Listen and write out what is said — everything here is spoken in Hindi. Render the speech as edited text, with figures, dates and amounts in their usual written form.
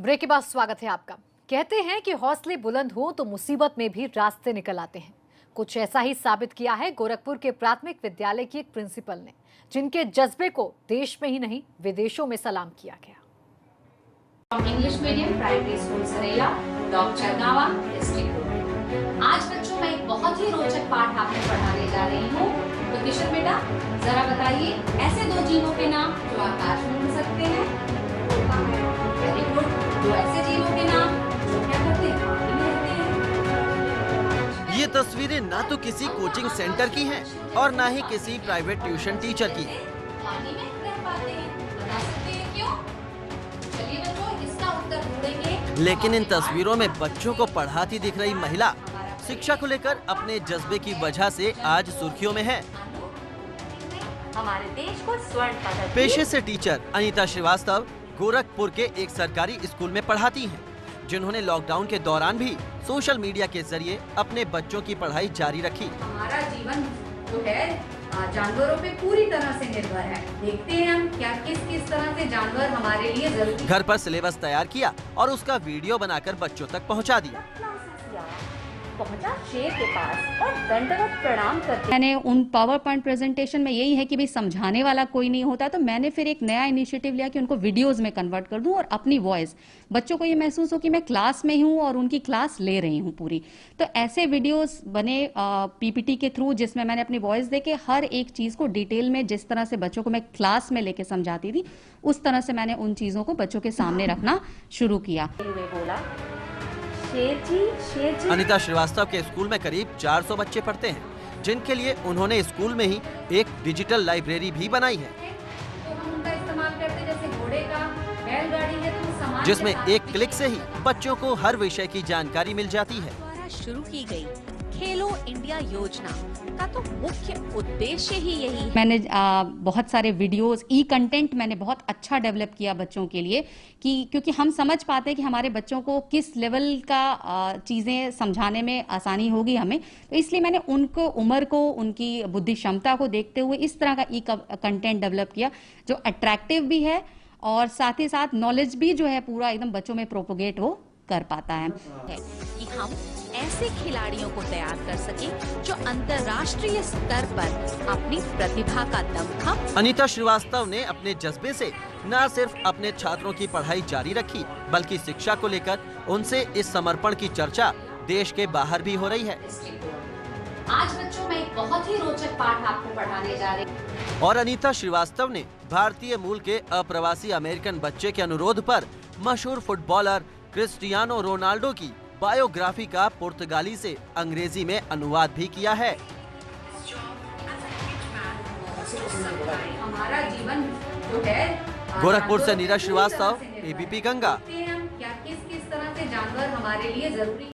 ब्रेक के बाद स्वागत है आपका। कहते हैं कि हौसले बुलंद हो तो मुसीबत में भी रास्ते निकल आते हैं। कुछ ऐसा ही साबित किया है गोरखपुर के प्राथमिक विद्यालय की एक प्रिंसिपल ने, जिनके जज्बे को देश में ही नहीं विदेशों में सलाम किया गया। English medium primary school Saraiya, doctor Nawa district. आज बच्चों में एक बहुत ही रोचक पाठ आपको पढ़ाने जा रही हूँ। तो किशोर बेटा, जरा बताइए ऐसे दो जीवों के नाम जो आकाश में उड़ सकते हैं। Very good. दो ऐसे जीवों के नाम जो क्या करते हैं, पानी में रहते हैं। ये तस्वीरें ना तो किसी कोचिंग सेंटर की हैं और ना ही किसी प्राइवेट ट्यूशन टीचर की। पानी में रह पाते हैं, बता सकते हैं क्यों? चलिए बच्चों, इसका उत्तर ढूंढेंगे। लेकिन इन तस्वीरों में बच्चों को पढ़ाती दिख रही महिला शिक्षा को लेकर अपने जज्बे की वजह से आज सुर्खियों में है। हमारे देश को स्वर्ण पदक। पेशे से टीचर अनीता श्रीवास्तव गोरखपुर के एक सरकारी स्कूल में पढ़ाती हैं, जिन्होंने लॉकडाउन के दौरान भी सोशल मीडिया के जरिए अपने बच्चों की पढ़ाई जारी रखी। हमारा जीवन जो है जानवरों पे पूरी तरह से निर्भर है। देखते हैं हम क्या किस तरह से जानवर हमारे लिए जरूरी। घर पर सिलेबस तैयार किया और उसका वीडियो बनाकर बच्चों तक पहुंचा दिया। पहुंचा शेर के पास और दंडवत प्रणाम करके। मैंने उन पावर पॉइंट प्रेजेंटेशन में यही है कि भाई समझाने वाला कोई नहीं होता, तो मैंने फिर एक नया इनिशिएटिव लिया कि उनको वीडियोस में कन्वर्ट कर दूं और अपनी वॉइस बच्चों को ये महसूस हो कि मैं क्लास में हूं और उनकी क्लास ले रही हूं पूरी। तो ऐसे वीडियोस बने पीपीटी के थ्रू, जिसमें मैंने अपनी वॉइस देके हर एक चीज को डिटेल में, जिस तरह से बच्चों को मैं क्लास में लेके समझाती थी, उस तरह से मैंने उन चीजों को बच्चों के सामने रखना शुरू किया। बोला, शेर जी। अनीता श्रीवास्तव के स्कूल में करीब 400 बच्चे पढ़ते हैं, जिनके लिए उन्होंने स्कूल में ही एक डिजिटल लाइब्रेरी भी बनाई है, तो हम उनका इस्तेमाल करते जैसे घोड़े का, बैलगाड़ी है तो सामान जिसमें एक क्लिक से ही बच्चों को हर विषय की जानकारी मिल जाती है। द्वारा शुरू की गई खेलो इंडिया योजना का तो मुख्य उद्देश्य ही यही है। मैंने बहुत सारे वीडियोस, ई कंटेंट मैंने बहुत अच्छा डेवलप किया बच्चों के लिए, कि क्योंकि हम समझ पाते हैं कि हमारे बच्चों को किस लेवल का चीजें समझाने में आसानी होगी हमें, तो इसलिए मैंने उनको उम्र को, उनकी बुद्धि क्षमता को देखते हुए इस तरह का ई कंटेंट डेवलप किया जो अट्रैक्टिव भी है और साथ ही साथ नॉलेज भी जो है पूरा एकदम बच्चों में प्रोपोगेट वो कर पाता है कि हम ऐसे खिलाड़ियों को तैयार कर सके जो अंतर्राष्ट्रीय स्तर पर अपनी प्रतिभा का दमखम। अनीता श्रीवास्तव ने अपने जज्बे से न सिर्फ अपने छात्रों की पढ़ाई जारी रखी, बल्कि शिक्षा को लेकर उनसे इस समर्पण की चर्चा देश के बाहर भी हो रही है। आज बच्चों में एक बहुत ही रोचक पाठ आपको पढ़ाने जा रही हूँ। और अनीता श्रीवास्तव ने भारतीय मूल के अप्रवासी अमेरिकन बच्चे के अनुरोध पर मशहूर फुटबॉलर क्रिस्टियानो रोनाल्डो की बायोग्राफी का पुर्तगाली से अंग्रेजी में अनुवाद भी किया है। हमारा जीवन जो है गोरखपुर से नीरज श्रीवास्तव, एबीपी गंगा। क्या किस तरह से जानवर हमारे लिए जरूरी